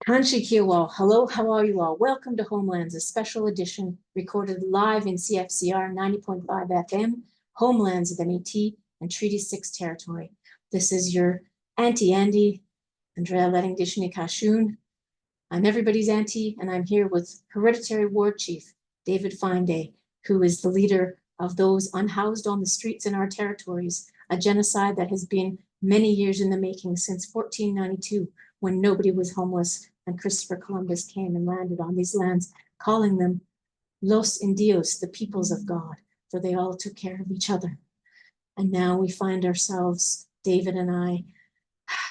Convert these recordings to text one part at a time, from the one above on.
Kiwa, hello, how are you all? Welcome to Homelands, a special edition recorded live in CFCR 90.5 FM, Homelands of the Métis and Treaty 6 territory. This is your Auntie Andie, Andrea Letting Dishni Kashun. I'm everybody's auntie, and I'm here with Hereditary Ward Chief David FineDay, who is the leader of those unhoused on the streets in our territories, a genocide that has been many years in the making since 1492, when nobody was homeless and Christopher Columbus came and landed on these lands, calling them Los Indios, the peoples of God, for they all took care of each other. And now we find ourselves, David and I,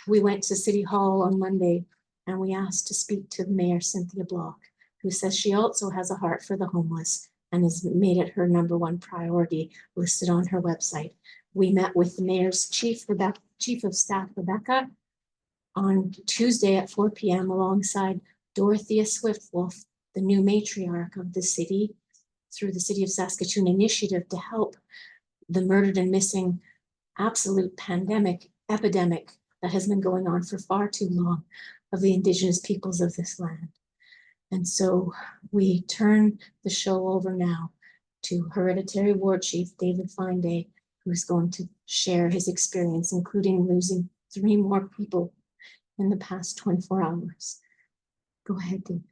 we went to City Hall on Monday and we asked to speak to Mayor Cynthia Block, who says she also has a heart for the homeless and has made it her #1 priority listed on her website. We met with the mayor's Chief of Staff, Rebecca, on Tuesday at 4 p.m. alongside Dorothea Swift-Wolf, the new matriarch of the city, through the City of Saskatoon initiative to help the murdered and missing absolute epidemic that has been going on for far too long of the Indigenous peoples of this land. And so we turn the show over now to Hereditary Ward Chief David FineDay, who's going to share his experience, including losing 3 more people in the past 24 hours. Go ahead, David.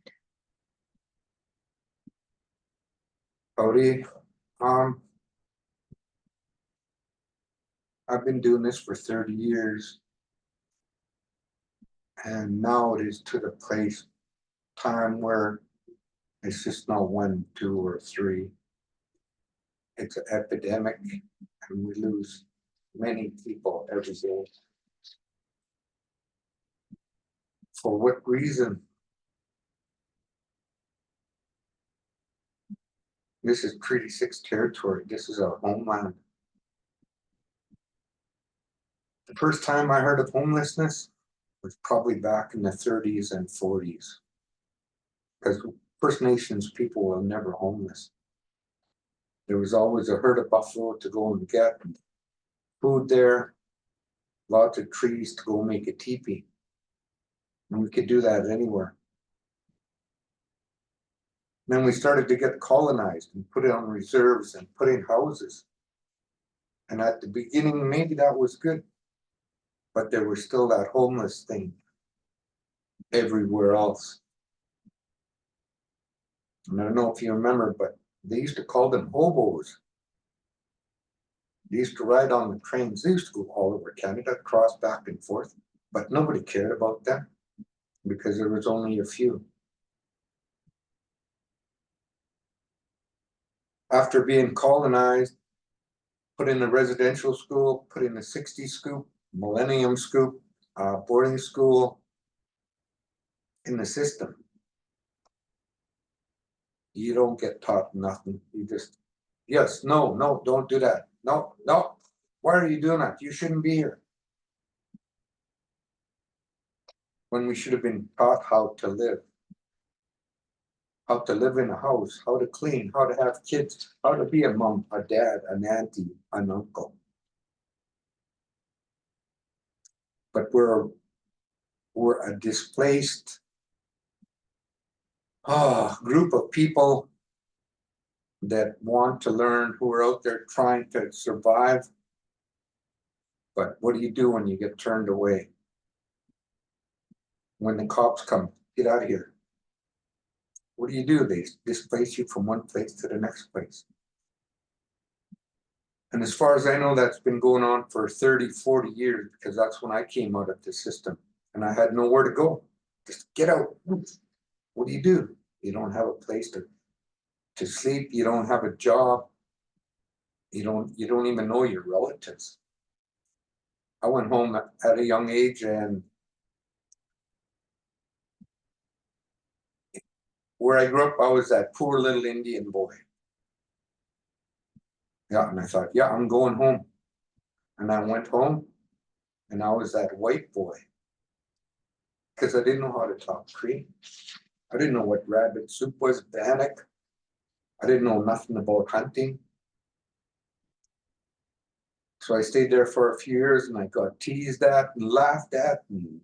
Howdy. I've been doing this for 30 years. And now it is to the time where it's just not 1, 2, or 3. It's an epidemic, and we lose many people every day. For what reason? This is Treaty 6 territory. This is our homeland. The first time I heard of homelessness was probably back in the 30s and 40s. Because First Nations people were never homeless. There was always a herd of buffalo to go and get food there, lots of trees to go make a teepee. And we could do that anywhere. Then we started to get colonized and put it on reserves and put in houses. And at the beginning, maybe that was good, but there was still that homeless thing everywhere else. And I don't know if you remember, but they used to call them hobos. They used to ride on the trains. They used to go all over Canada, cross back and forth, but nobody cared about them because there was only a few. After being colonized, put in a residential school, put in a 60 scoop, millennium scoop, boarding school in the system. You don't get taught nothing. You just, yes, no, don't do that. No, why are you doing that? You shouldn't be here. When we should have been taught how to live in a house, how to clean, how to have kids, how to be a mom, a dad, an auntie, an uncle. But we're a displaced group of people that want to learn, who are out there trying to survive. But what do you do when you get turned away? When the cops come, get out of here. What do? They displace you from one place to the next place. And as far as I know, that's been going on for 30, 40 years, because that's when I came out of the system and I had nowhere to go. Just get out. What do? You don't have a place to sleep. You don't have a job. You don't even know your relatives. I went home at a young age, and where I grew up, I was that poor little Indian boy. Yeah, and I thought, yeah, I'm going home. And I went home, and I was that white boy. Because I didn't know how to talk Cree. I didn't know what rabbit soup was, bannock. I didn't know nothing about hunting. So I stayed there for a few years, and I got teased at and laughed at. And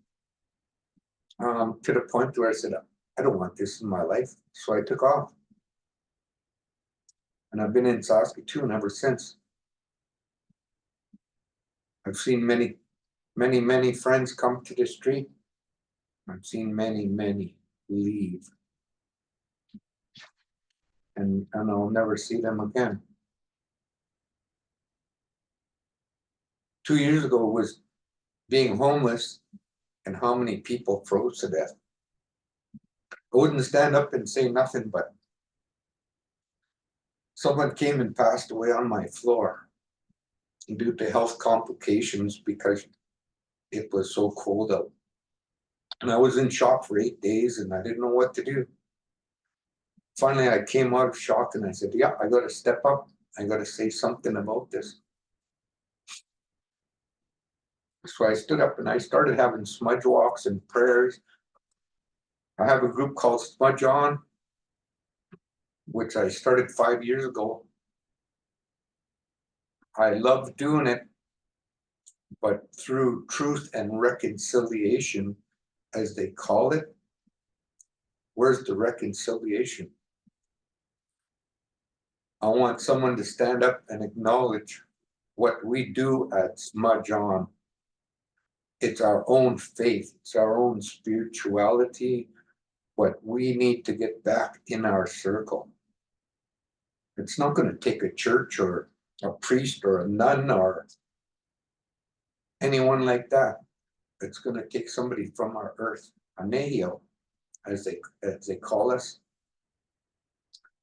To the point where I said, I don't want this in my life, so I took off. And I've been in Saskatoon ever since. I've seen many friends come to the street. I've seen many leave. And I'll never see them again. 2 years ago was being homeless and how many people froze to death. I wouldn't stand up and say nothing, but someone came and passed away on my floor due to health complications because it was so cold out. And I was in shock for 8 days and I didn't know what to do. Finally, I came out of shock and I said, yeah, I got to step up. I got to say something about this. So I stood up and I started having smudge walks and prayers. I have a group called Smudge On, which I started 5 years ago. I love doing it, but through truth and reconciliation, as they call it, where's the reconciliation? I want someone to stand up and acknowledge what we do at Smudge On. It's our own faith, it's our own spirituality, what we need to get back in our circle. It's not going to take a church or a priest or a nun or anyone like that. It's going to take somebody from our earth, a Nehiyaw, as they call us.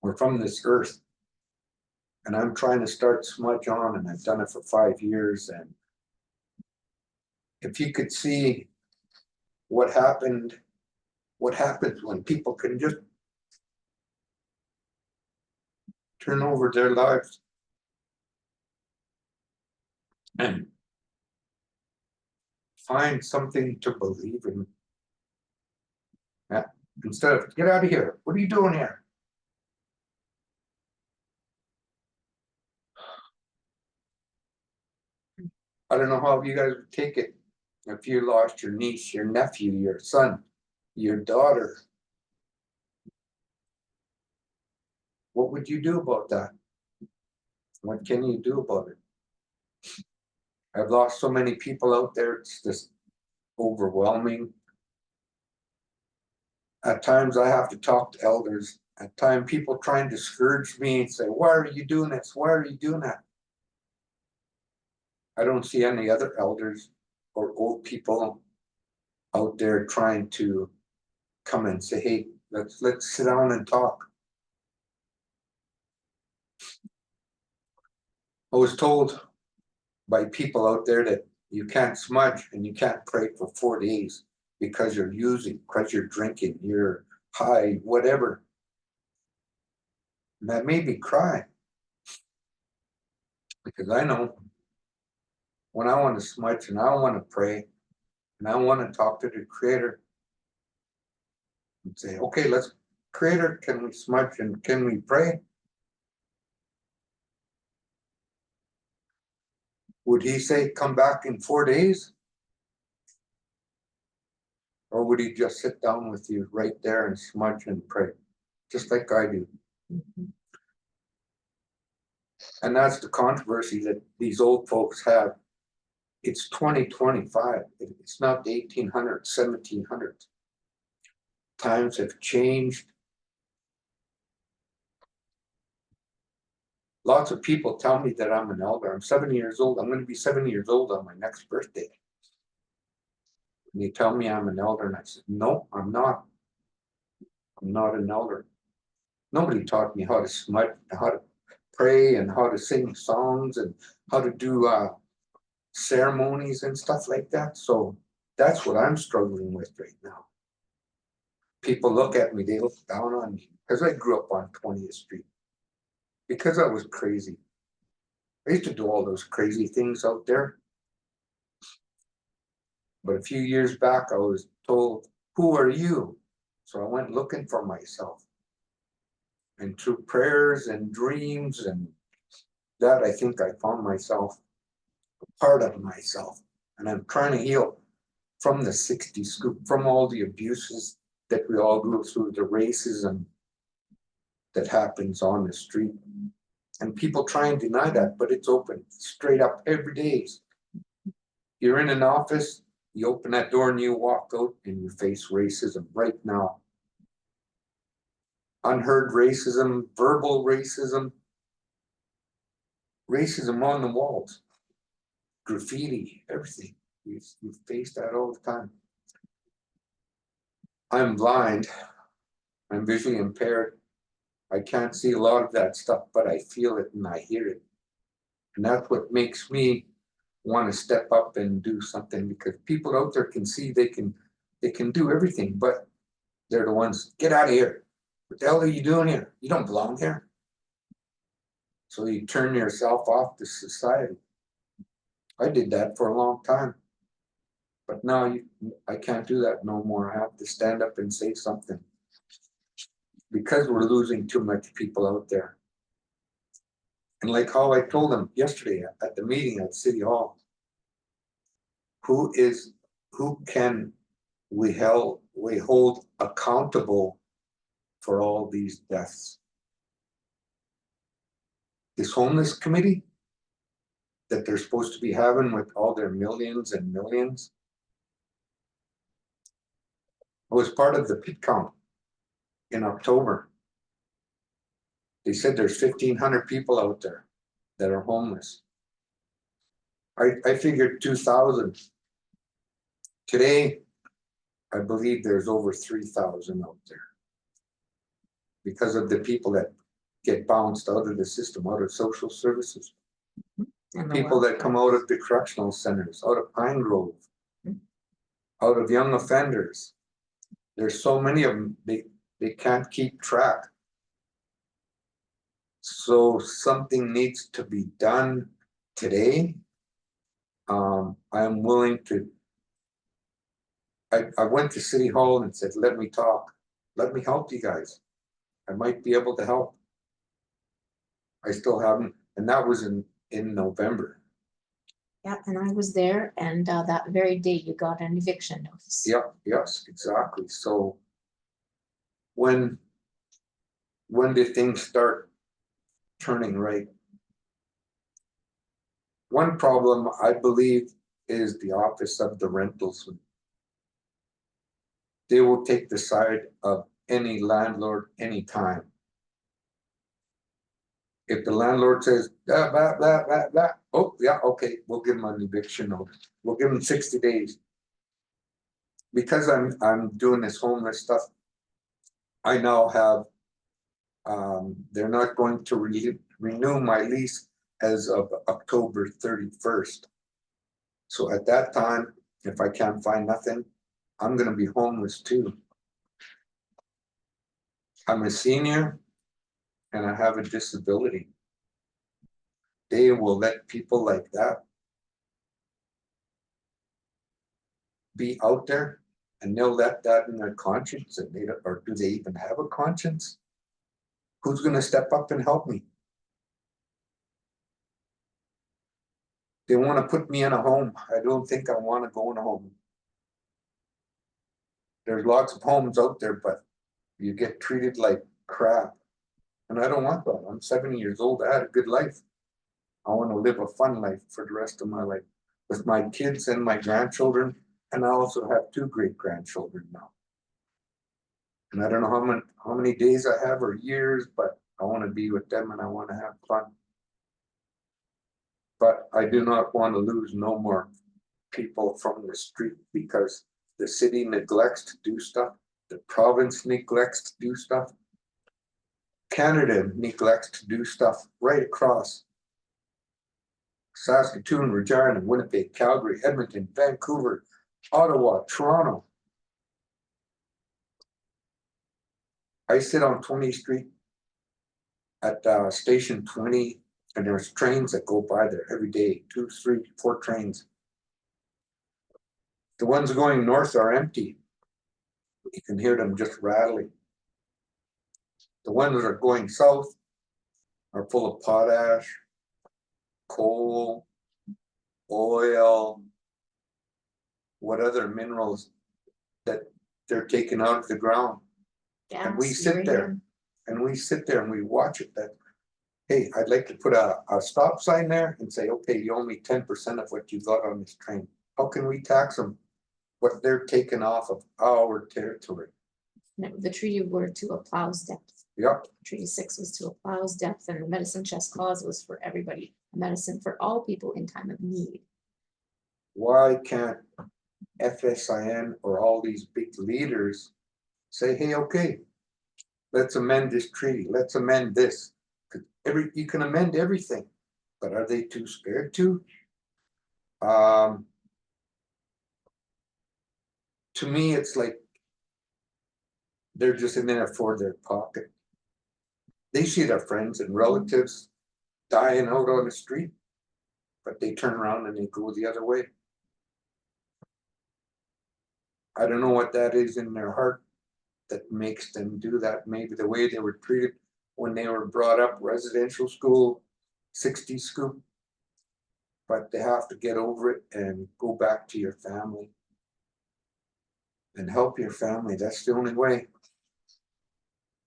We're from this earth. And I'm trying to start Smudge On, and I've done it for 5 years. And if you could see what happens when people can just turn over their lives and find something to believe in. Yeah. Instead of, get out of here, what are you doing here? I don't know how you guys would take it if you lost your niece, your nephew, your son, your daughter. What would you do about that? What can you do about it? I've lost so many people out there, it's just overwhelming. At times I have to talk to elders. At times people try and discourage me and say, why are you doing this? Why are you doing that? I don't see any other elders or old people out there trying to come and say, hey, let's sit down and talk. I was told by people out there that you can't smudge and you can't pray for 4 days because you're using, because you're drinking, you're high, whatever. And that made me cry. Because I know when I want to smudge and I want to pray and I want to talk to the Creator and say, okay, let's, Creator, can we smudge and can we pray? Would he say, come back in 4 days? Or would he just sit down with you right there and smudge and pray, just like I do? Mhm. And that's the controversy that these old folks have. It's 2025. It's not the 1800s, 1700s. Times have changed. Lots of people tell me that I'm an elder. I'm 7 years old. I'm going to be 7 years old on my next birthday. And they tell me I'm an elder, and I said, no, I'm not. I'm not an elder. Nobody taught me how to smudge, how to pray, and how to sing songs, and how to do ceremonies and stuff like that. So that's what I'm struggling with right now. People look at me, they look down on me because I grew up on 20th Street. Because I was crazy. I used to do all those crazy things out there. But a few years back, I was told, who are you? So I went looking for myself. And through prayers and dreams and that, I think I found myself, a part of myself. And I'm trying to heal from the 60s, from all the abuses that we all go through, the racism that happens on the street. And people try and deny that, but it's open straight up every day. You're in an office, you open that door and you walk out and you face racism right now. Unheard racism, verbal racism, racism on the walls, graffiti, everything. You face that all the time. I'm blind, I'm visually impaired. I can't see a lot of that stuff, but I feel it and I hear it. And that's what makes me want to step up and do something, because people out there can see they can do everything, but they're the ones, get out of here. What the hell are you doing here? You don't belong here. So you turn yourself off to society. I did that for a long time. But now I can't do that no more. I have to stand up and say something. Because we're losing too much people out there. And like how I told them yesterday at the meeting at City Hall, who can we hold accountable for all these deaths? This homeless committee that they're supposed to be having with all their millions and millions. I was part of the pit count in October. They said there's 1,500 people out there that are homeless. I figured 2,000. Today, I believe there's over 3,000 out there because of the people that get bounced out of the system, out of social services. People that come out of the correctional centers, out of Pine Grove, out of young offenders. There's so many of them, they can't keep track. So something needs to be done today. I'm willing to, I went to City Hall and said, let me talk. Let me help you guys. I might be able to help. I still haven't, and that was in November. Yeah, and I was there, and that very day you got an eviction notice. Yep, yes, exactly. So when did things start turning right? One problem, I believe, is the office of the rentals. They will take the side of any landlord anytime. If the landlord says, blah, blah, blah, blah, blah, oh, yeah, okay, we'll give them an eviction notice. We'll give them 60 days. Because I'm doing this homeless stuff, I now have, they're not going to renew my lease as of October 31st. So at that time, if I can't find nothing, I'm going to be homeless too. I'm a senior and I have a disability. They will let people like that be out there, and they'll let that in their conscience, and they don't, or do they even have a conscience? Who's going to step up and help me? They want to put me in a home. I don't think I want to go in a home. There's lots of homes out there, but you get treated like crap. And I don't want that. I'm 70 years old. I had a good life. I want to live a fun life for the rest of my life with my kids and my grandchildren. And I also have 2 great-grandchildren now. And I don't know how many days I have or years, but I want to be with them and I want to have fun. But I do not want to lose no more people from the street, because the city neglects to do stuff. The province neglects to do stuff. Canada neglects to do stuff right across. Saskatoon, Regina, Winnipeg, Calgary, Edmonton, Vancouver, Ottawa, Toronto. I sit on 20th Street at Station 20, and there's trains that go by there every day, 2, 3, 4 trains. The ones going north are empty. You can hear them just rattling. The ones that are going south are full of potash, coal, oil, what other minerals that they're taking out of the ground. And we Gas, sit there uranium. and we sit there and we watch it that, hey, I'd like to put a stop sign there and say, okay, you owe me 10% of what you got on this train. How can we tax them what they're taking off of our territory? No, the treaty were to a plow's depth. Yep, Treaty 6 was to a plow's depth, and the medicine chest clause was for everybody, a medicine for all people in time of need. why can't FSIN or all these big leaders say, hey, okay, let's amend this treaty, let's amend this. You can amend everything, but are they too scared to? To me, it's like they're just in there for their pocket. They see their friends and relatives dying out on the street, but they turn around and they go the other way. I don't know what that is in their heart that makes them do that. Maybe the way they were treated when they were brought up, residential school, 60 scoop, but they have to get over it and go back to your family and help your family. That's the only way.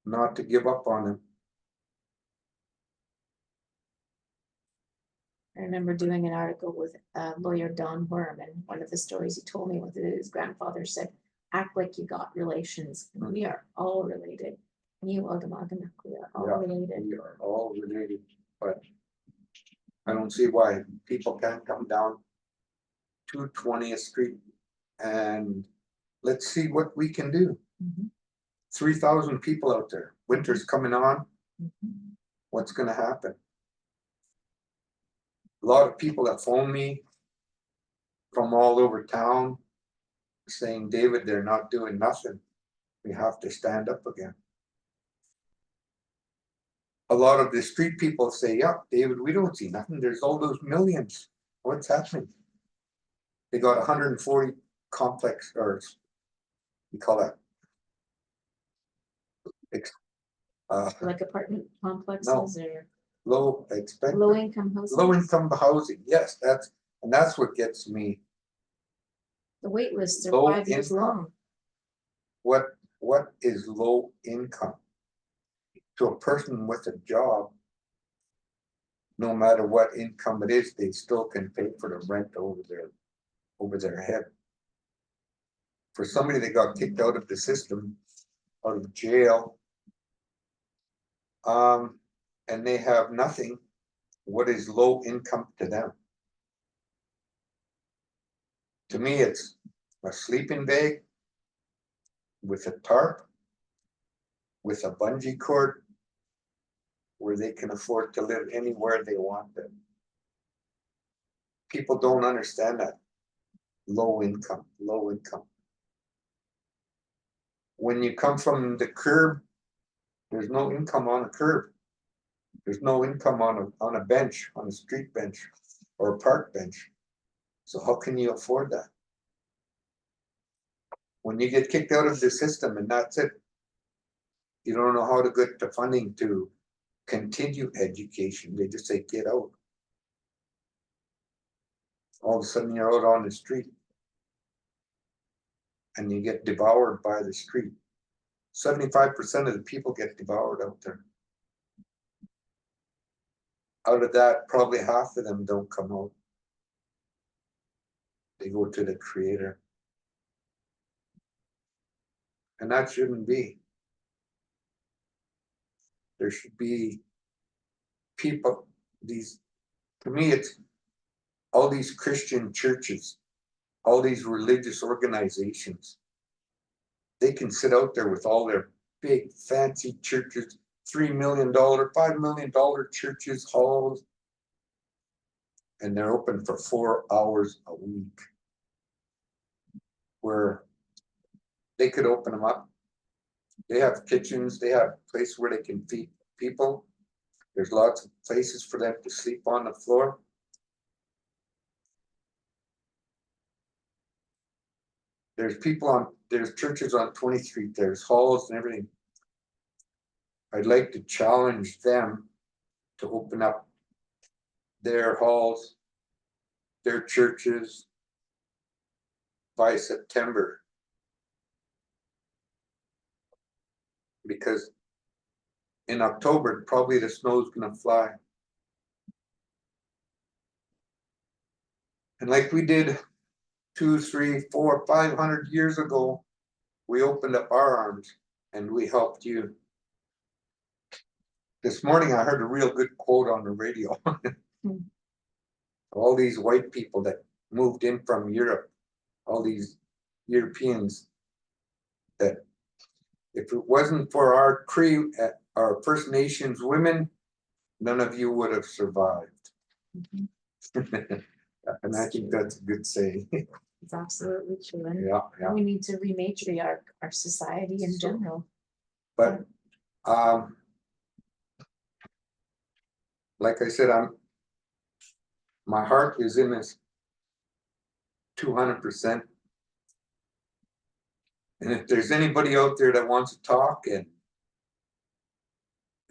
Not to give up on them. I remember doing an article with lawyer Don Worm, and one of the stories he told me was that his grandfather said, act like you got relations. And we are all related. We are all related. We are all related, but I don't see why people can't come down to 20th Street and let's see what we can do. 3,000 people out there. Winter's coming on. What's going to happen? A lot of people have phoned me from all over town saying, David, they're not doing nothing. We have to stand up again. A lot of the street people say, yeah, David, we don't see nothing. There's all those millions. What's happening? They got 140 complex, or we call that like apartment complexes or low expense, low income houses. low income housing. Yes, that's what gets me. The wait lists are Low 5 years income. long. What is low income? To a person with a job, no matter what income it is, they still can pay for the rent over their head. For somebody that got kicked out of the system, out of jail, and they have nothing, what is low income to them? To me, it's a sleeping bag with a tarp, with a bungee cord, where they can afford to live anywhere they want them. People don't understand that. Low income, low income. When you come from the curb, there's no income on a curb. There's no income on a bench, on a street bench or a park bench. So how can you afford that? When you get kicked out of the system and that's it, you don't know how to get the funding to continue education. They just say, get out. All of a sudden you're out on the street and you get devoured by the street. 75% of the people get devoured out there. Out of that, probably half of them don't come out. They go to the Creator. And that shouldn't be. There should be people, to me, it's all these Christian churches, all these religious organizations. They can sit out there with all their big fancy churches, $3 million, $5 million churches, halls, and they're open for 4 hours a week, where they could open them up. They have kitchens, they have places where they can feed people. There's lots of places for them to sleep on the floor. There's churches on 20th Street, there's halls and everything. I'd like to challenge them to open up their halls, their churches, by September. Because in October, probably the snow's gonna fly. And like we did 200, 300, 400, 500 years ago, we opened up our arms and we helped you. This morning, I heard a real good quote on the radio. All these white people that moved in from Europe, all these Europeans, that if it wasn't for our Cree, our First Nations women, none of you would have survived. And I think that's a good saying. It's absolutely true. And Yeah, yeah. we need to rematriarch our society in general. But like I said, my heart is in this 200%. And if there's anybody out there that wants to talk and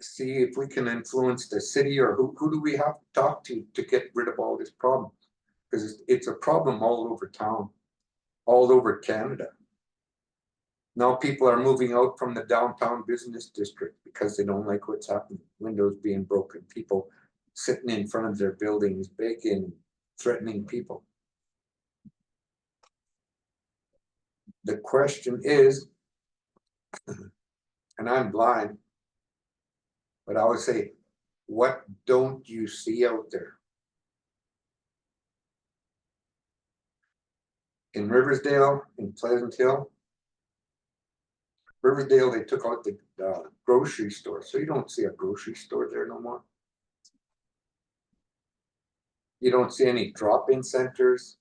see if we can influence the city, or who do we have to talk to get rid of all this problem? Because it's a problem all over town, all over Canada. Now people are moving out from the downtown business district because they don't like what's happening. Windows being broken, people sitting in front of their buildings, begging, threatening people. The question is, and I'm blind, but I would say, what don't you see out there? In Riversdale, in Pleasant Hill, Riversdale, they took out the grocery store, so you don't see a grocery store there no more. You don't see any drop-in centers.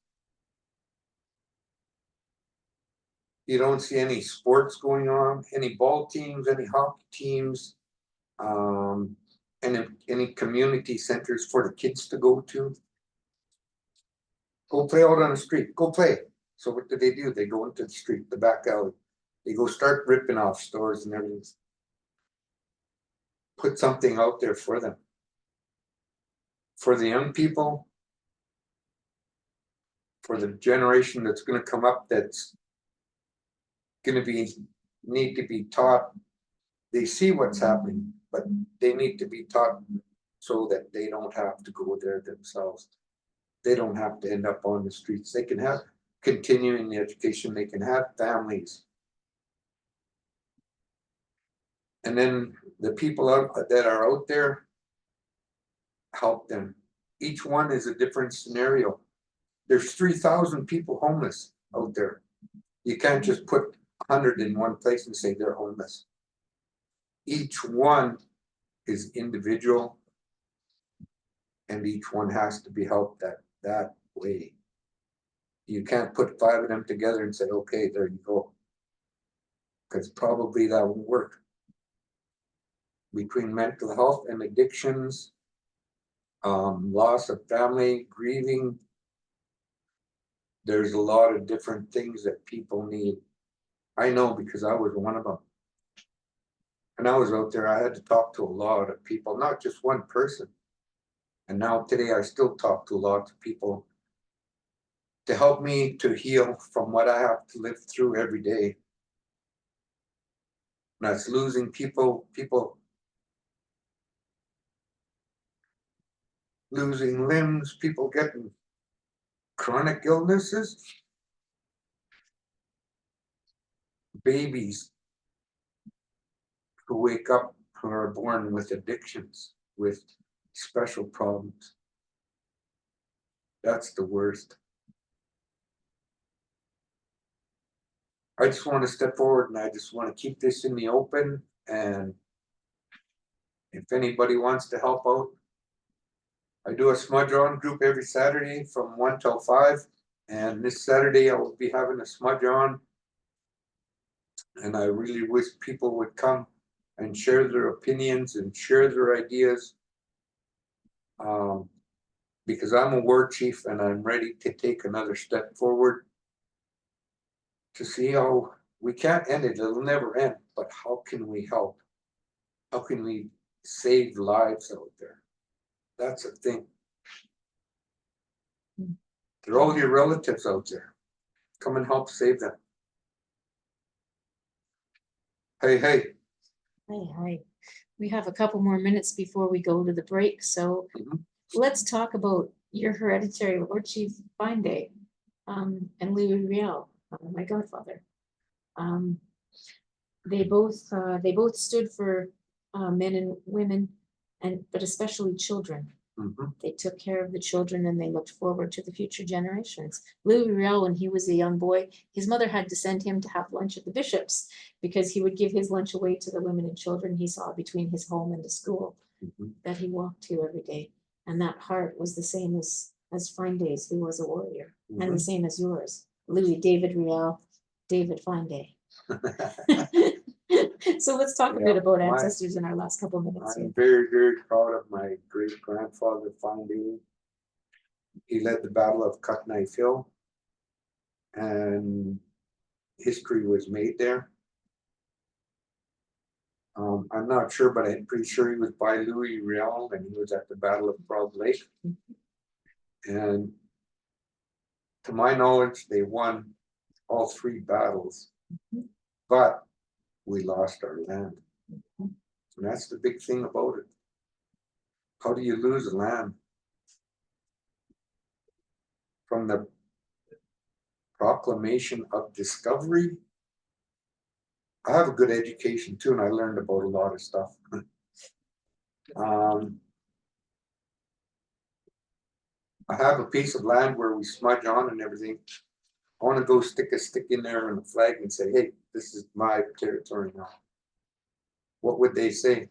You don't see any sports going on, any ball teams, any hockey teams, any community centers for the kids to go to. Go play out on the street, go play. So what do? They go into the street, the back alley. They go start ripping off stores and everything. Put something out there for them. For the young people, for the generation that's going to come up, that's going to need to be taught. They see what's happening, but they need to be taught so that they don't have to go there themselves. They don't have to end up on the streets. They can have continuing the education. They can have families. And then the people that are out there, help them. Each one is a different scenario. There's 3,000 people homeless out there. You can't just put 100 in one place and say they're homeless. Each one is individual, and each one has to be helped that way. You can't put 5 of them together and say, okay, there you go. Because probably that won't work. Between mental health and addictions, loss of family, grieving, there's a lot of different things that people need. I know because I was one of them. And I was out there, I had to talk to a lot of people, not just one person. And now today I still talk to lots of people to help me to heal from what I have to live through every day. And that's losing people losing limbs, people getting chronic illnesses, babies who wake up who are born with addictions, with special problems. That's the worst. I just want to step forward and I just want to keep this in the open. And if anybody wants to help out, I do a smudge on group every Saturday from 1 till 5. And this Saturday I will be having a smudge on. And I really wish people would come and share their opinions and share their ideas. Because I'm a war chief and I'm ready to take another step forward to see how we can't end it. It'll never end, but how can we help? How can we save lives out there? That's a thing. They're all your relatives out there. come and help save them. Hey, hey. Hi. We have a couple more minutes before we go to the break, so let's talk about your hereditary Lord Chief FineDay, and Louis Riel, my godfather. They both stood for men and women, but especially children. They took care of the children and they looked forward to the future generations. Louis Riel, when he was a young boy, his mother had to send him to have lunch at the bishop's because he would give his lunch away to the women and children he saw between his home and the school that he walked to every day. And that heart was the same as FineDay's, who was a warrior, and the same as yours, Louis David Riel, David FineDay. So let's talk a bit about ancestors in our last couple of minutes. I'm very, very proud of my great grandfather, FineDay. He led the Battle of Cut Knife Hill, and history was made there. I'm not sure, but I'm pretty sure he was by Louis Riel, and he was at the Battle of Frog Lake. And to my knowledge, they won all 3 battles, but we lost our land. And that's the big thing about it. How do you lose land? From the Proclamation of Discovery. I have a good education too, and I learned about a lot of stuff. I have a piece of land where we smudge on and everything. I want to go stick a stick in there and a flag and say, hey, this is my territory now. What would they say?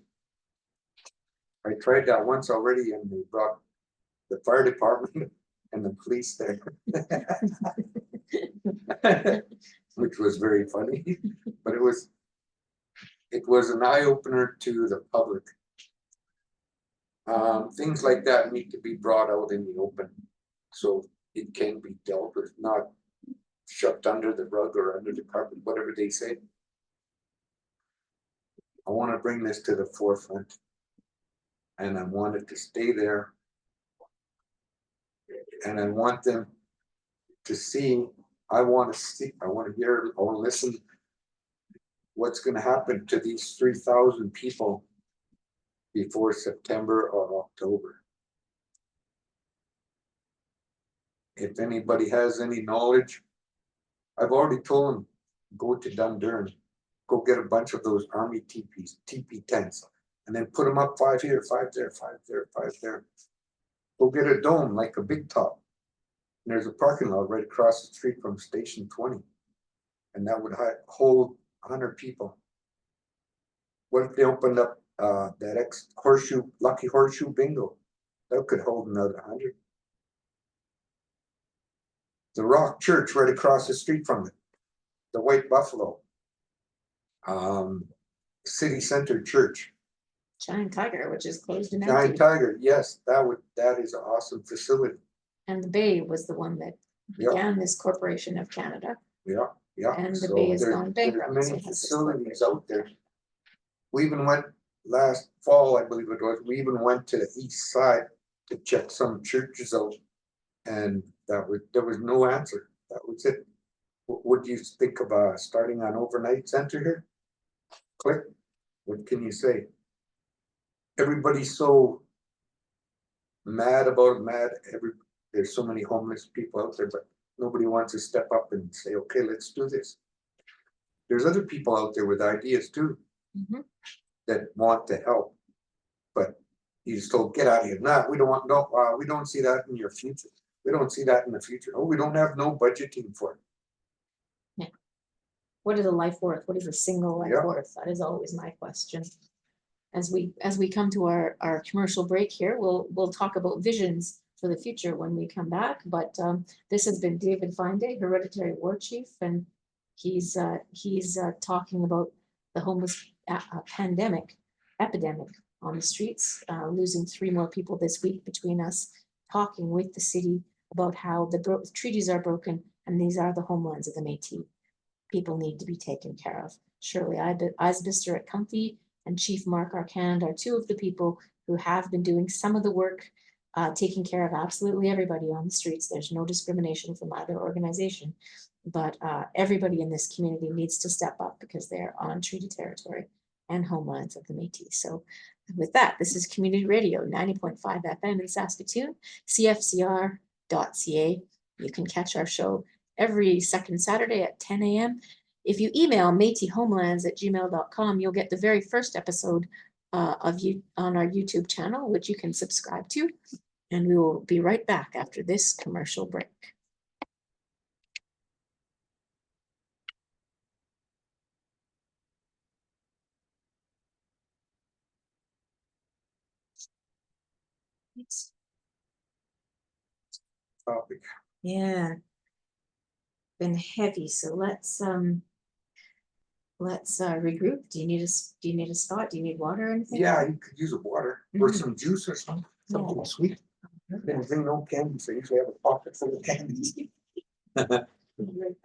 I tried that once already, and they brought the fire department and the police there. Which was very funny, but it was an eye-opener to the public. Things like that need to be brought out in the open so it can be dealt with, not shoved under the rug or under the carpet, whatever they say. I want to bring this to the forefront, and I want it to stay there, and I want them to see. I want to hear or listen what's going to happen to these 3,000 people before September or October. If anybody has any knowledge, I've already told them, go to Dundurn, go get a bunch of those army teepee tents, and then put them up 5 here, 5 there, 5 there, 5 there. Go get a dome like a big top. And there's a parking lot right across the street from Station 20. And that would hold 100 people. What if they opened up that Lucky Horseshoe Bingo? That could hold another 100. The Rock Church right across the street from it. The White Buffalo. City Center Church. Giant Tiger, which is closed and Giant empty. Tiger, yes, that is an awesome facility. And the Bay was the one that began this Corporation of Canada. Yeah. And the Bay has gone bankrupt. There's many facilities out there. We even went last fall, I believe it was, we even went to the east side to check some churches out, and there was no answer. That was it. What do you think about starting an overnight center here? Click. What can you say? Everybody's so mad about it. There's so many homeless people out there, but nobody wants to step up and say, okay, let's do this. There's other people out there with ideas too, that want to help, but you just told, get out of here. No, we don't want, we don't see that in your future. We don't see that in the future. Oh, we don't have no budgeting for it. Yeah. What is a life worth? What is a single life worth? That is always my question. As we come to our commercial break here, we'll talk about visions for the future when we come back. But this has been David FineDay, Hereditary War Chief, and he's talking about the homeless epidemic on the streets, losing 3 more people this week between us, talking with the city about how the treaties are broken, and these are the homelands of the Métis. People need to be taken care of. Shirley Eisbister at Comfy and Chief Mark Arcand are 2 of the people who have been doing some of the work, taking care of absolutely everybody on the streets. There's no discrimination from either organization. But everybody in this community needs to step up because they're on treaty territory and homelands of the Métis. So with that, this is Community Radio 90.5 FM in Saskatoon, cfcr.ca. You can catch our show every second Saturday at 10 a.m. If you email métishomelands@gmail.com, you'll get the very first episode of you on our YouTube channel, which you can subscribe to. And we will be right back after this commercial break. Topic. Yeah, been heavy. So let's regroup. Do you need a spot? Do you need water or anything? Yeah, you could use a water or Mhm. some juice or something Yeah. sweet. Didn't bring no candy, so I usually have a pocket full of candies. Right.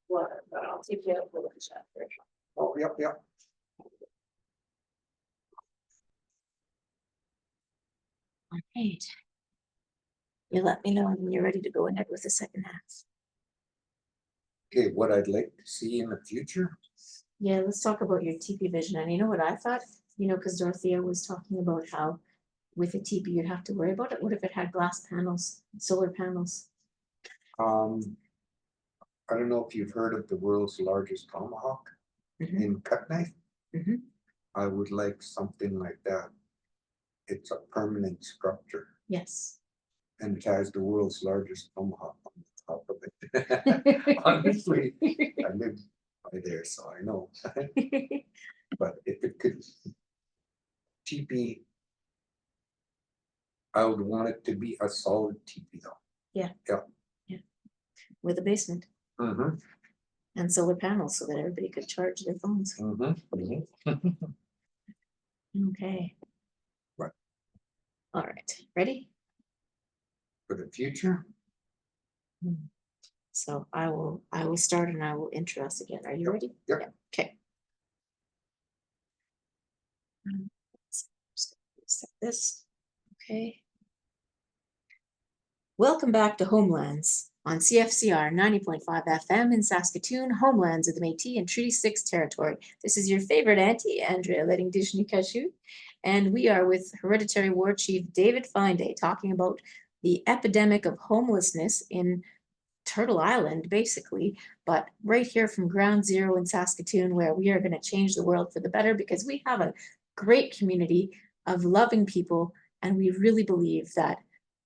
Water, but I'll take you out for lunch after. Oh, yep, yep. All right. You let me know when you're ready to go ahead with the second half. Okay, what I'd like to see in the future. Yeah, let's talk about your teepee vision. And you know what I thought? You know, because Dorothea was talking about how with a teepee you'd have to worry about it. What if it had glass panels, solar panels? I don't know if you've heard of the world's largest tomahawk Mhm. in cut knife. Mhm. I would like something like that. It's a permanent structure Yes. and it has the world's largest tomahawk on the top of it. Honestly, I live by there, so I know. But if it could teepee, I would want it to be a solid teepee though. Yeah. Yeah. Yeah. With a basement Mm-hmm. and solar panels so that everybody could charge their phones. Mm-hmm. Okay. Right. All right. Ready? For the future, So I will start and I will intro us again. Are you Yep, ready? yep. Yeah. Okay. Set this. Okay. Welcome back to Homelands on CFCR 90.5 FM in Saskatoon, Homelands of the Métis and Treaty 6 territory. This is your favorite auntie, Andrea letting Dishni Kashu, and we are with Hereditary War Chief David FineDay talking about the epidemic of homelessness in Turtle Island, basically, but right here from ground zero in Saskatoon, where we are going to change the world for the better because we have a great community of loving people, and we really believe that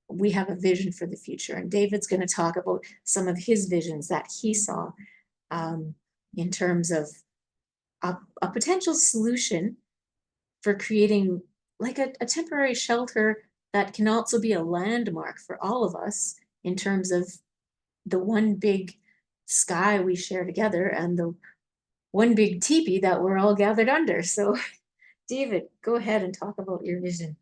we have a vision for the future. And David's going to talk about some of his visions that he saw in terms of a potential solution for creating like a temporary shelter that can also be a landmark for all of us in terms of the one big sky we share together and the one big teepee that we're all gathered under. So, David, go ahead and talk about your vision.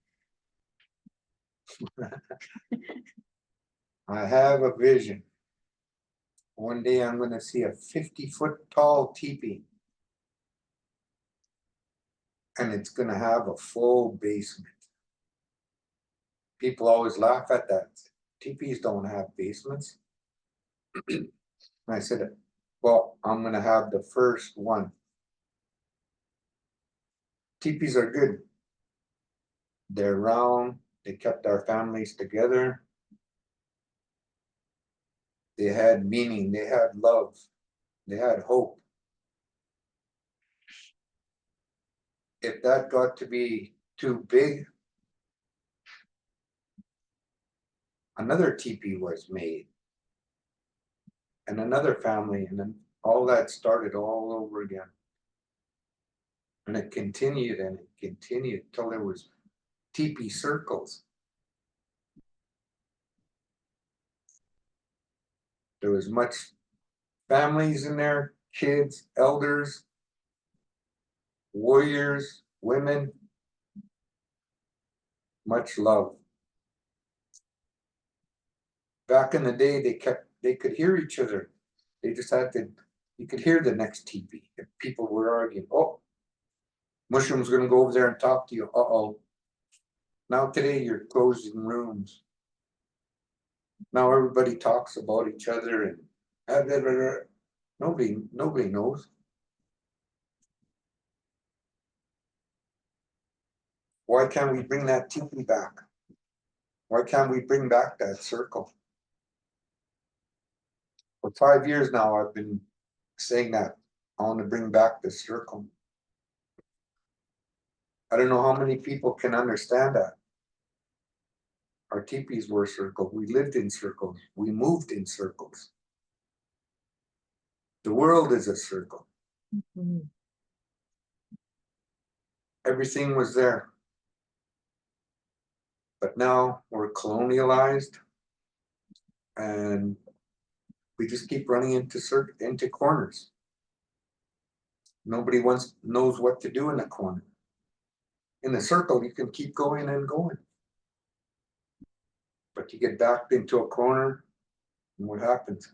I have a vision. One day I'm gonna see a 50-foot tall teepee. And it's gonna have a full basement. People always laugh at that. Teepees don't have basements. And I said, well, I'm gonna have the first one. Teepees are good. They're round, they kept our families together. They had meaning, they had love, they had hope. if that got to be too big, another teepee was made. And another family, and then all that started all over again. And it continued till there was teepee circles. There was much families in there, kids, elders, warriors, women, much love. Back in the day, they could hear each other. They just had to, you could hear the next teepee. If people were arguing, oh, Mushroom's gonna go over there and talk to you. Uh-oh. Now today you're closed in rooms. Now everybody talks about each other and blah, blah, blah. Nobody knows. Why can't we bring that teepee back? Why can't we bring back that circle? For 5 years now, I've been saying that I want to bring back the circle. I don't know how many people can understand that. Our teepees were circles. We lived in circles. We moved in circles. The world is a circle. Mm-hmm. Everything was there. But now we're colonialized and we just keep running into corners. Nobody knows what to do in a corner. In a circle, you can keep going and going. But you get backed into a corner, and what happens?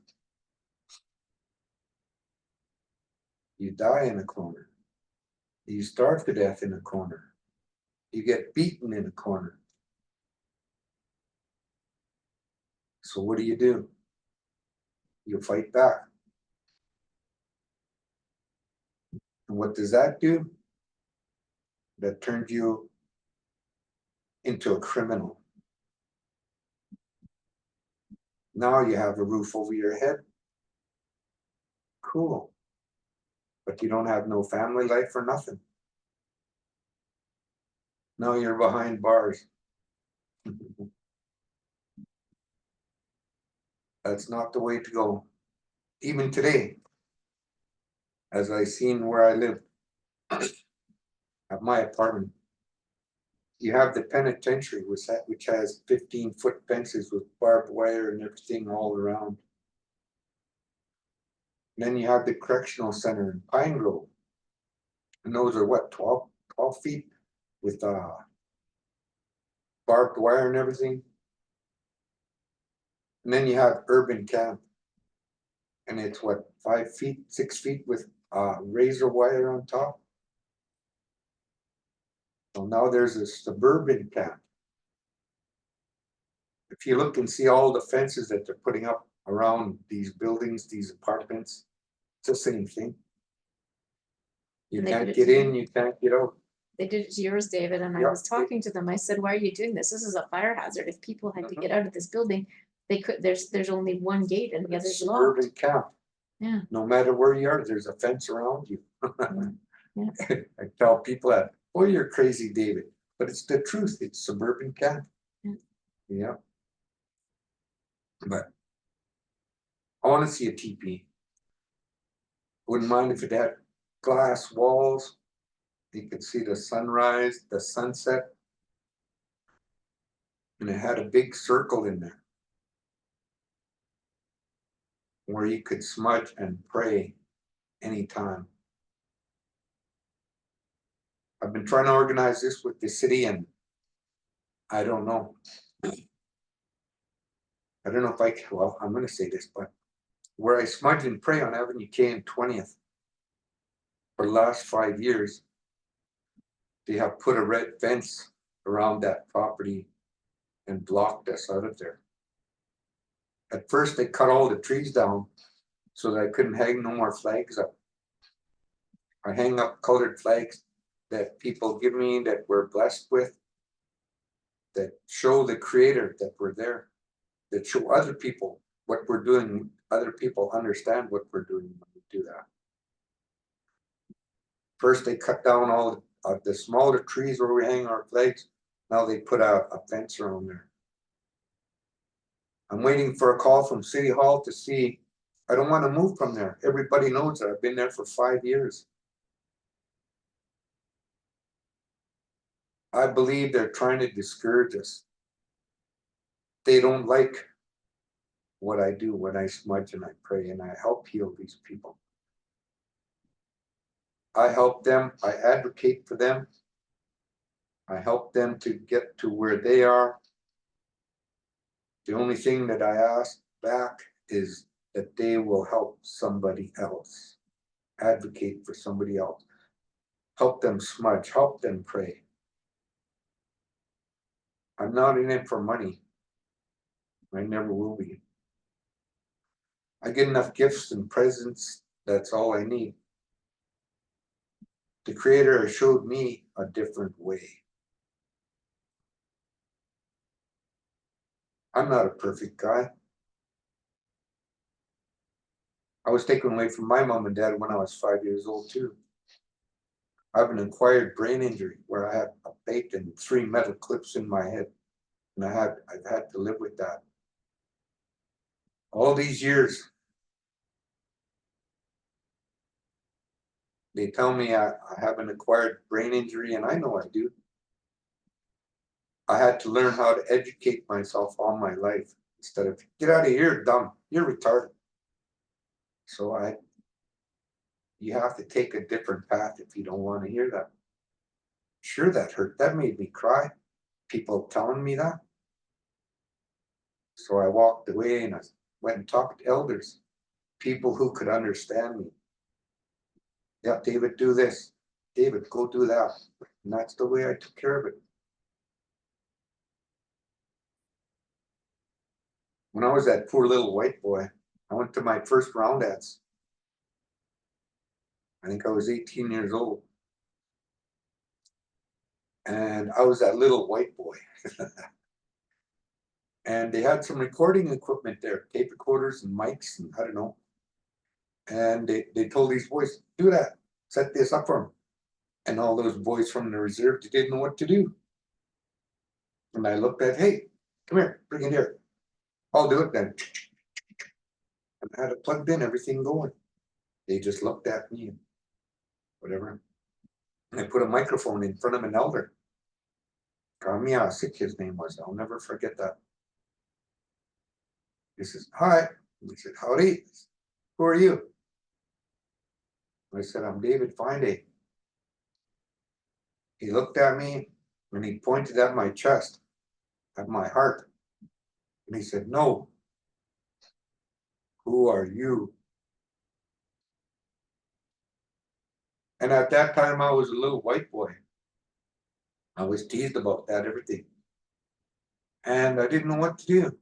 You die in a corner. You starve to death in a corner. You get beaten in a corner. So what do? You fight back. And what does that do? That turns you into a criminal. Now you have a roof over your head. Cool. But you don't have no family life or nothing. Now you're behind bars. That's not the way to go. Even today, as I seen where I live, at my apartment, you have the penitentiary, which has 15-foot fences with barbed wire and everything all around. And then you have the correctional center in Pine Grove. And those are what, 12 feet with barbed wire and everything. And then you have urban camp. And it's what, 5 feet, 6 feet with razor wire on top. So now there's a suburban camp. If you look and see all the fences that they're putting up around these buildings, these apartments, it's the same thing. You can't get in, you can't get out. They did it to yours, David, and I Yep. was talking to them. I said, why are you doing this? This is a fire hazard. If people had to get out of this building, they could, there's only one gate and the other's locked. Suburban camp. Yeah. No matter where you are, there's a fence around you. Yeah. I tell people that, oh, you're crazy, David. But it's the truth. It's suburban camp. Yeah. Yeah. But I want to see a teepee. Wouldn't mind if it had glass walls. You could see the sunrise, the sunset. And it had a big circle in there where you could smudge and pray anytime. I've been trying to organize this with the city and I don't know. I don't know if I can, well, I'm going to say this, but where I smudge and pray on Avenue K and 20th for the last 5 years, they have put a red fence around that property and blocked us out of there. At first, they cut all the trees down so that I couldn't hang no more flags up. I hang up colored flags that people give me that we're blessed with, that show the Creator that we're there, that show other people what we're doing. Other people understand what we're doing when we do that. First, they cut down all the smaller trees where we hang our flags, now they put a fence around there. I'm waiting for a call from City Hall to see. I don't want to move from there. Everybody knows that I've been there for 5 years. I believe they're trying to discourage us. They don't like what I do when I smudge and I pray and I help heal these people. I help them, I advocate for them. I help them to get to where they are. The only thing that I ask back is that they will help somebody else, advocate for somebody else, help them smudge, help them pray. I'm not in it for money. I never will be. I get enough gifts and presents, that's all I need. The Creator has showed me a different way. I'm not a perfect guy. I was taken away from my mom and dad when I was 5 years old too. I have an acquired brain injury where I had a bait and 3 metal clips in my head. And I've had to live with that. All these years, they tell me I have an acquired brain injury, and I know I do. I had to learn how to educate myself all my life instead of, get out of here, dumb, you're retarded. So you have to take a different path if you don't want to hear that. Sure, that hurt. That made me cry. People telling me that. So I walked away and I went and talked to elders, people who could understand me. Yeah, David, do this. David, go do that. And that's the way I took care of it. When I was that poor little white boy, I went to my first round dance. I think I was 18 years old. And I was that little white boy. And they had some recording equipment there, tape recorders and mics and I don't know. And they told these boys, do that, set this up for them. And all those boys from the reserve, they didn't know what to do. And I looked at, hey, come here, bring it here. I'll do it then. And I had it plugged in, everything going. They just looked at me and whatever. And I put a microphone in front of an elder. Nehiyaw, his name was. I'll never forget that. He says, hi. He said, howdy. Who are you? I said, I'm David FineDay. He looked at me and he pointed at my chest, at my heart. And he said, no. Who are you? And at that time, I was a little white boy. I was teased about that, everything. And I didn't know what to do.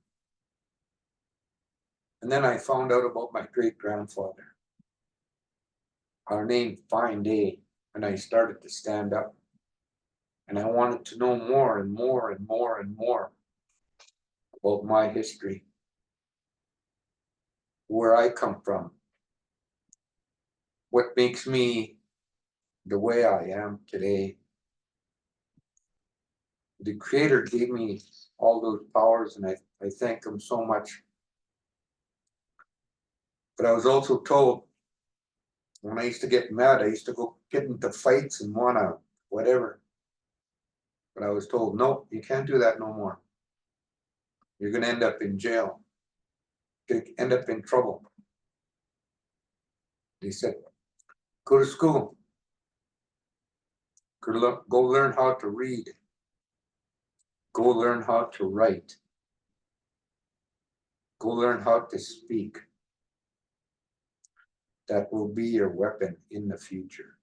And then I found out about my great-grandfather. Our name, FineDay. And I started to stand up. And I wanted to know more and more and more and more about my history, where I come from, what makes me the way I am today. The Creator gave me all those powers, and I thank him so much. But I was also told, when I used to get mad, I used to go get into fights and wanna whatever. But I was told, no, you can't do that no more. You're gonna end up in jail. You're gonna end up in trouble. They said, go to school. Go learn how to read. Go learn how to write. Go learn how to speak. That will be your weapon in the future.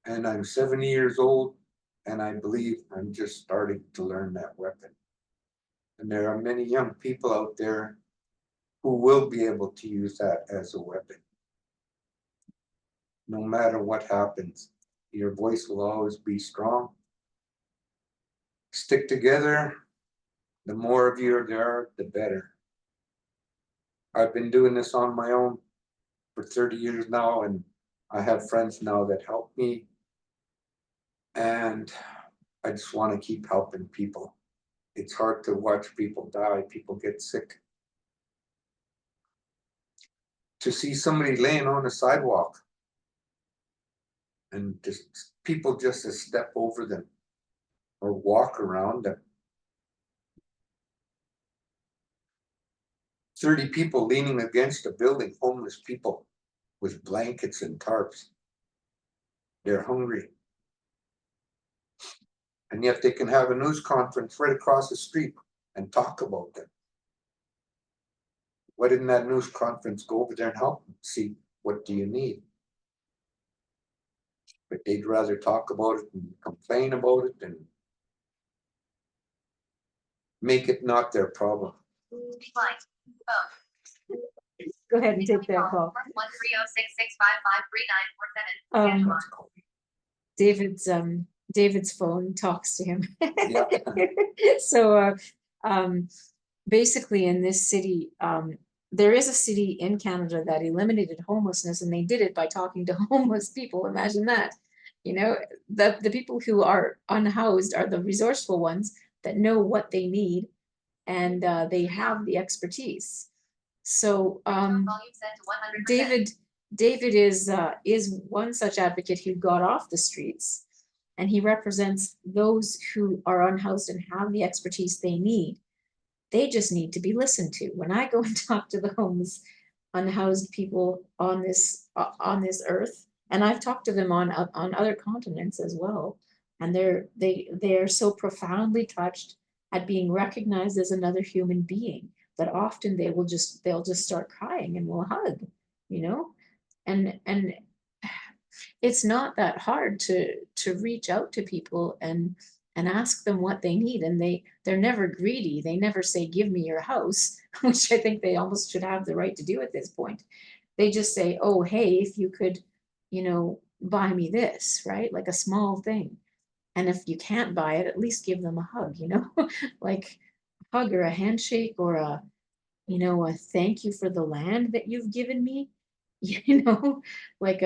And I'm 70 years old, and I believe I'm just starting to learn that weapon. And there are many young people out there who will be able to use that as a weapon. No matter what happens, your voice will always be strong. Stick together. The more of you there are, the better. I've been doing this on my own for 30 years now, and I have friends now that help me. And I just want to keep helping people. It's hard to watch people die, people get sick. To see somebody laying on a sidewalk and just people just to step over them or walk around them. 30 people leaning against a building, homeless people with blankets and tarps. They're hungry. And yet they can have a news conference right across the street and talk about them. Why didn't that news conference go over there and help them? See, what do you need? But they'd rather talk about it and complain about it and make it not their problem. Go ahead and take that call. David's phone talks to him. Yeah. So basically in this city, there is a city in Canada that eliminated homelessness, and they did it by talking to homeless people. Imagine that. You know, the people who are unhoused are the resourceful ones that know what they need, and they have the expertise. So David is one such advocate who got off the streets, and he represents those who are unhoused and have the expertise they need. They just need to be listened to. When I go and talk to the homeless, unhoused people on this earth, and I've talked to them on other continents as well, and they're so profoundly touched at being recognized as another human being that often they'll just start crying and will hug, you know, and it's not that hard to reach out to people and ask them what they need, and they're never greedy. They never say, give me your house, which I think they almost should have the right to do at this point. They just say, oh, hey, if you could, you know, buy me this, right? Like a small thing. And if you can't buy it, at least give them a hug, you know, like a hug or a handshake or a, you know, a thank you for the land that you've given me, you know, like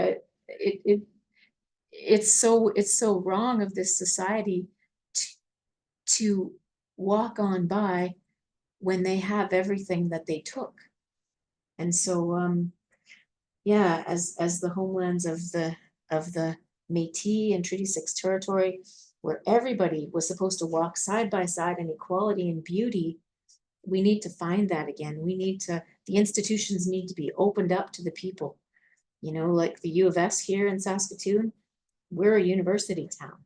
it's so wrong of this society to walk on by when they have everything that they took. And so yeah, as the homelands of the Métis and Treaty 6 territory, where everybody was supposed to walk side by side in equality and beauty, we need to find that again. The institutions need to be opened up to the people. You know, like the U of S here in Saskatoon, we're a university town.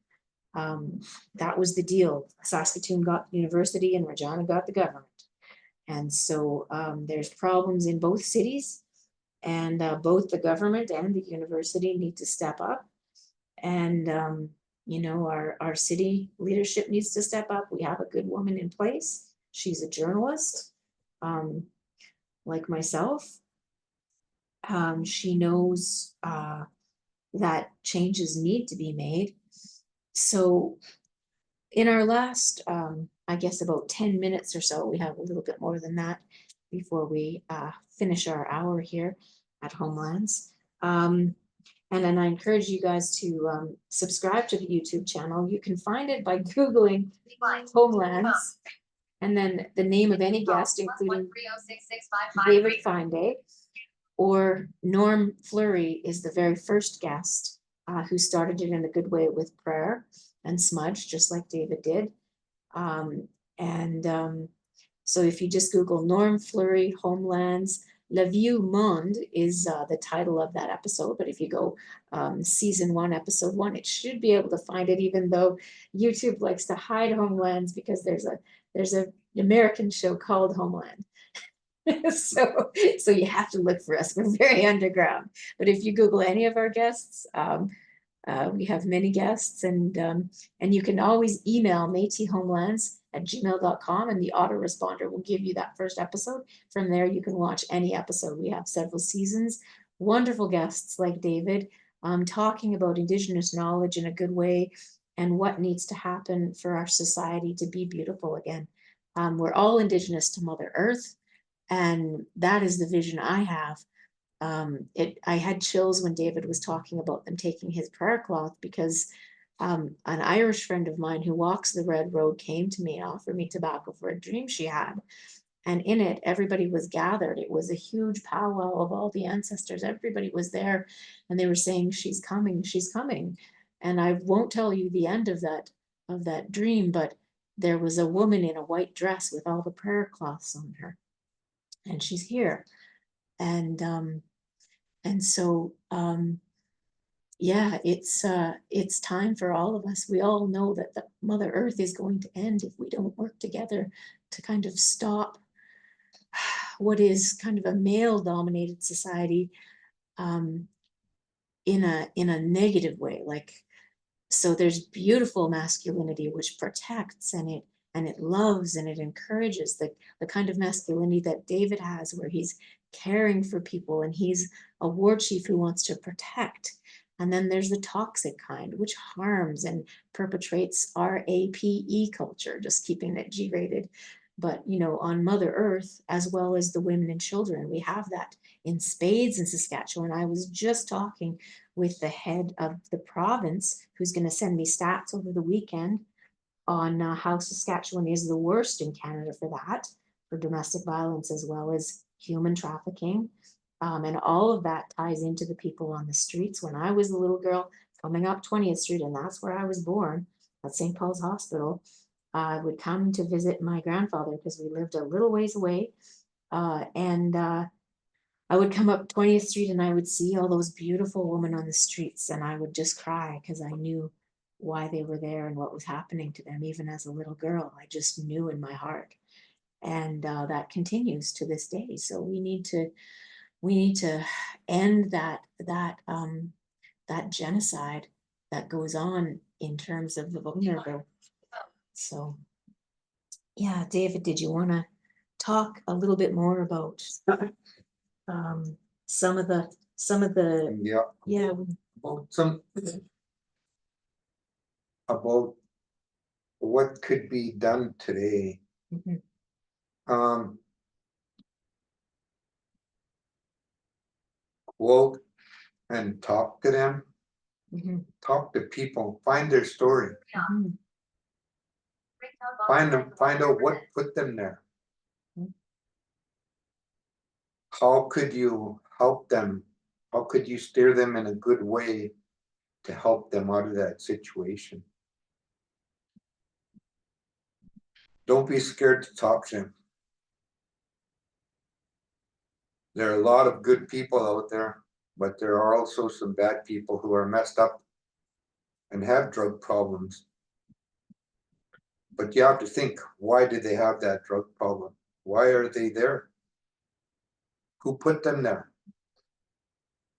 That was the deal. Saskatoon got the university and Regina got the government. And so there's problems in both cities, and both the government and the university need to step up. And, you know, our city leadership needs to step up. We have a good woman in place. She's a journalist, like myself. She knows that changes need to be made. So in our last, I guess about 10 minutes or so, we have a little bit more than that before we finish our hour here at Homelands. And then I encourage you guys to subscribe to the YouTube channel. You can find it by Googling Homelands and then the name of any guest, including David FineDay, or Norm Fleury is the very first guest who started it in a good way with prayer and smudge, just like David did. So if you just Google Norm Fleury, Homelands, Le Vieux Monde is the title of that episode. But if you go season 1, episode 1, it should be able to find it, even though YouTube likes to hide Homelands because there's an American show called Homeland. So you have to look for us. We're very underground. But if you Google any of our guests, we have many guests, and you can always email métishomelands@gmail.com, and the autoresponder will give you that first episode. From there, you can watch any episode. We have several seasons, wonderful guests like David, talking about Indigenous knowledge in a good way and what needs to happen for our society to be beautiful again. We're all Indigenous to Mother Earth, and that is the vision I have. I had chills when David was talking about them taking his prayer cloth, because an Irish friend of mine who walks the red road came to me and offered me tobacco for a dream she had. And in it, everybody was gathered. It was a huge powwow of all the ancestors. Everybody was there, and they were saying, "She's coming, she's coming." And I won't tell you the end of that dream, but there was a woman in a white dress with all the prayer cloths on her, and she's here. And so yeah, it's time for all of us. We all know that the Mother Earth is going to end if we don't work together to kind of stop what is kind of a male-dominated society, in a negative way. Like, so there's beautiful masculinity which protects, and it loves, and it encourages the kind of masculinity that David has, where he's caring for people, and he's a war chief who wants to protect. And then there's the toxic kind, which harms and perpetrates RAPE culture, just keeping it G-rated. But, on Mother Earth, as well as the women and children, we have that in spades in Saskatchewan. I was just talking with the head of the province, who's going to send me stats over the weekend on how Saskatchewan is the worst in Canada for that, for domestic violence as well as human trafficking. And all of that ties into the people on the streets. When I was a little girl coming up 20th Street, and that's where I was born, at St. Paul's Hospital, I would come to visit my grandfather because we lived a little ways away. And I would come up 20th Street and I would see all those beautiful women on the streets, and I would just cry because I knew why they were there and what was happening to them. Even as a little girl, I just knew in my heart. And that continues to this day. So we need to end that genocide that goes on in terms of the vulnerable. So yeah, David, did you want to talk a little bit more about some of the Yeah, about what could be done today. Mhm. Quote and talk to them, Mhm. talk to people, find their story, Mhm. find out what put them there. Mhm. How could you help them? How could you steer them in a good way to help them out of that situation? Don't be scared to talk to them. There are a lot of good people out there, but there are also some bad people who are messed up and have drug problems. But you have to think, why did they have that drug problem? Why are they there? Who put them there?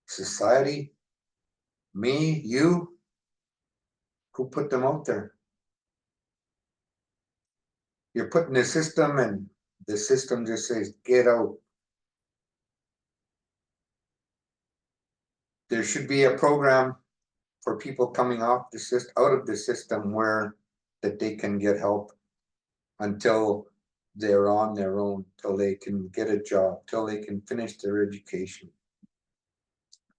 Society? Me? You? Who put them out there? You're put in a system and the system just says, get out. There should be a program for people coming off the system, out of the system, where that they can get help until they're on their own, till they can get a job, till they can finish their education.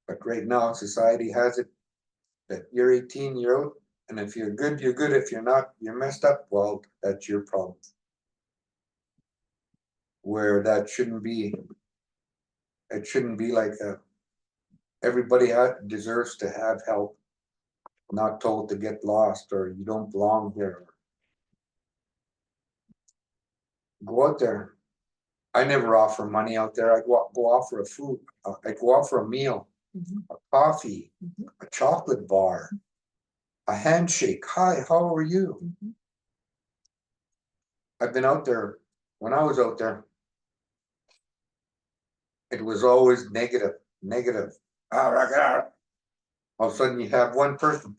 But right now, society has it that you're 18, you're out, and if you're good, you're good. If you're not, you're messed up. Well, that's your problem. Where that shouldn't be. It shouldn't be like that. Everybody deserves to have help, not told to get lost or you don't belong here. Go out there. I never offer money out there. I go offer a food. I go offer a meal, a coffee, a chocolate bar, a handshake. Hi, how are you? I've been out there. When I was out there, it was always negative, negative. All of a sudden you have one person.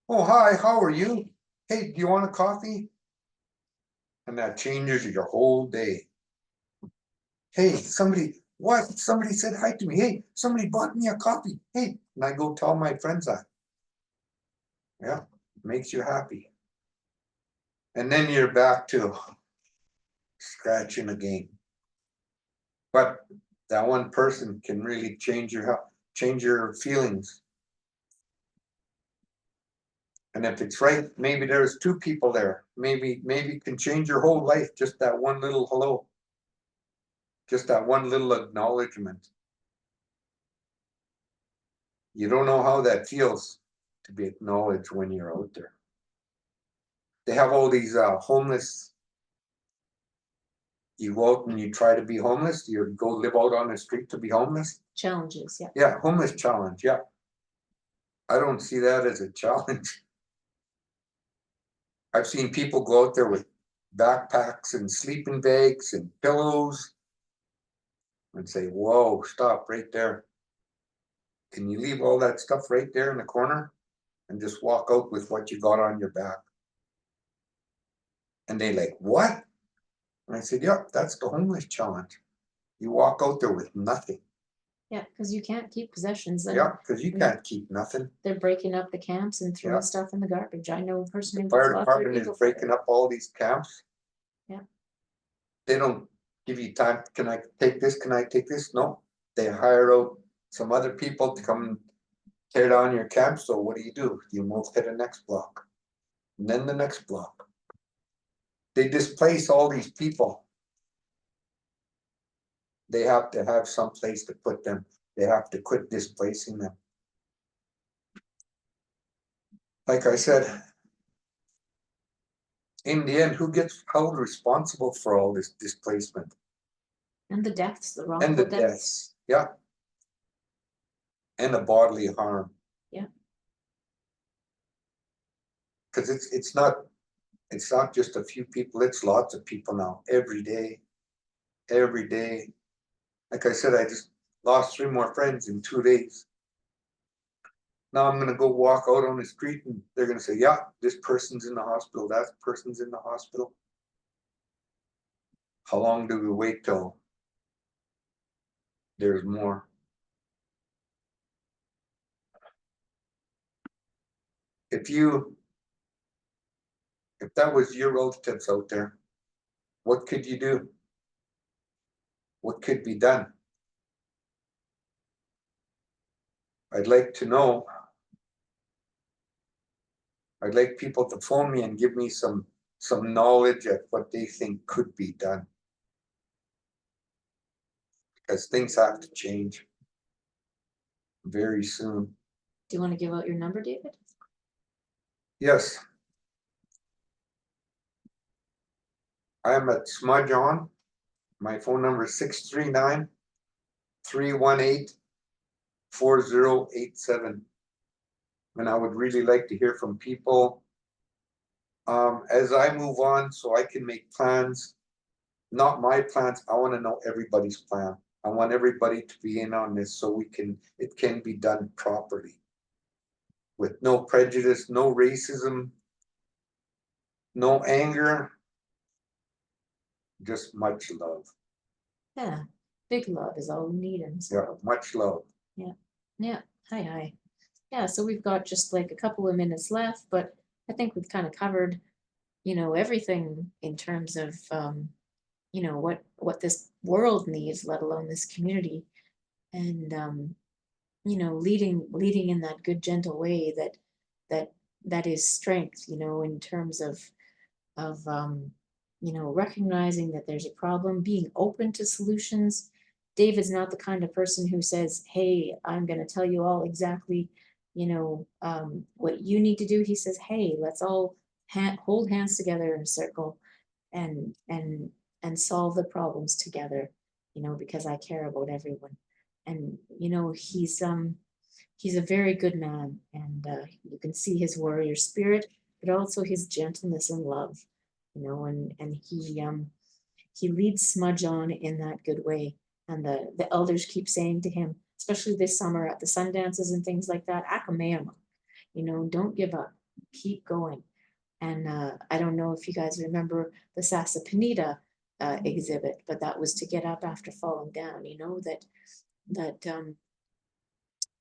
Oh, hi, how are you? Hey, do you want a coffee? And that changes your whole day. Hey, somebody said hi to me. Hey, somebody bought me a coffee. Hey, and I go tell my friends that. Yeah, makes you happy. And then you're back to scratching again. But That one person can really change your health, change your feelings. And if it's right, maybe there's two people there. Maybe it can change your whole life, just that one little hello. Just that one little acknowledgement. You don't know how that feels to be acknowledged when you're out there. They have all these homeless. You go out and you try to be homeless. You go live out on the street to be homeless. Challenges, yeah. Yeah, homeless challenge. Yeah. I don't see that as a challenge. I've seen people go out there with backpacks and sleeping bags and pillows and say, whoa, stop right there. Can you leave all that stuff right there in the corner and just walk out with what you got on your back? And they like, what? And I said, yep, that's the homeless challenge. You walk out there with nothing. Yeah, because you can't keep possessions. Yeah, because you can't keep nothing. They're breaking up the camps and throwing Yeah. stuff in the garbage. I know a person who Fire department is breaking up all these camps. Yeah. They don't give you time. Can I take this? Can I take this? No. They hire out some other people to come tear down your camp. So what do? You move to the next block. And then the next block. They displace all these people. They have to have some place to put them. They have to quit displacing them. Like I said, in the end, who gets held responsible for all this displacement? And the deaths, the And wrongful the deaths. deaths. Yeah. And the bodily harm. Yeah. Because it's not just a few people, it's lots of people now, every day. Every day. Like I said, I just lost 3 more friends in 2 days. Now I'm gonna go walk out on the street and they're gonna say, yeah, this person's in the hospital, that person's in the hospital. How long do we wait till there's more? If that was your relatives out there, what could you do? What could be done? I'd like to know. I'd like people to phone me and give me some knowledge at what they think could be done. Because things have to change very soon. Do you want to give out your number, David? Yes. I am at Smudge On. My phone number is 639-318-4087. And I would really like to hear from people as I move on so I can make plans. Not my plans. I want to know everybody's plan. I want everybody to be in on this so it can be done properly. With no prejudice, no racism, no anger, just much love. Yeah, big love is all we need in this world. Much love. Yeah. Hi. Yeah, so we've got just like a couple of minutes left, but I think we've kind of covered, everything in terms of, what this world needs, let alone this community, and leading in that good, gentle way that is strength, in terms of recognizing that there's a problem, being open to solutions. David's not the kind of person who says, hey, I'm going to tell you all exactly, what you need to do. He says, hey, let's all hold hands together in a circle and solve the problems together, because I care about everyone. And, he's a very good man, and you can see his warrior spirit, but also his gentleness and love. And he leads Smudge On in that good way. And the elders keep saying to him, especially this summer at the sun dances and things like that, Akameama, don't give up, keep going. And I don't know if you guys remember the Sasa Penida exhibit, but that was to get up after falling down, that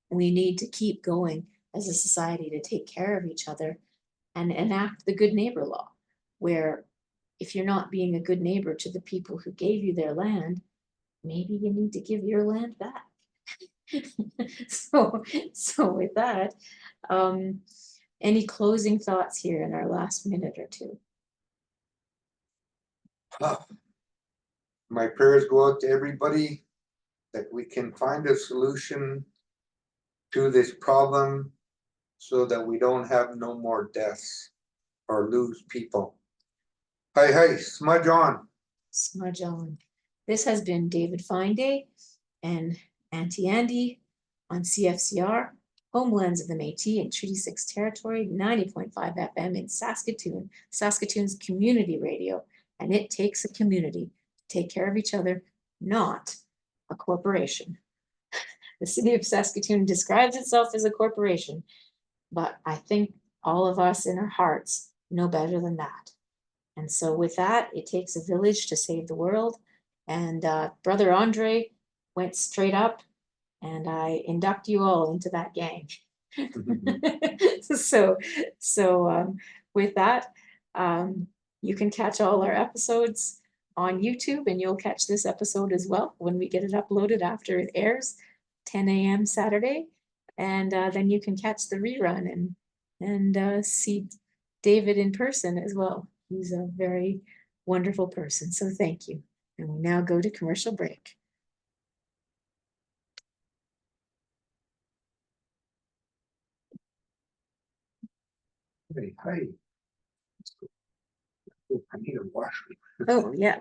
we need to keep going as a society to take care of each other and enact the good neighbor law, where if you're not being a good neighbor to the people who gave you their land, maybe you need to give your land back. So, with that, any closing thoughts here in our last minute or two? My prayers go out to everybody that we can find a solution to this problem so that we don't have no more deaths or lose people. Hi, smudge on. Smudge on. This has been David FineDay and Auntie Andie on CFCR, Homelands of the Métis and Treaty 6 Territory, 90.5 FM in Saskatoon, Saskatoon's community radio. And it takes a community to take care of each other, not a corporation. The city of Saskatoon describes itself as a corporation, but I think all of us in our hearts know better than that. And so with that, it takes a village to save the world. And Brother Andre went straight up, and I induct you all into that gang. So with that, you can catch all our episodes on YouTube, and you'll catch this episode as well when we get it uploaded after it airs, 10 a.m. Saturday. And then you can catch the rerun and see David in person as well. He's a very wonderful person. So thank you. And we now go to commercial break. Hey, I need a wash. Oh, yeah.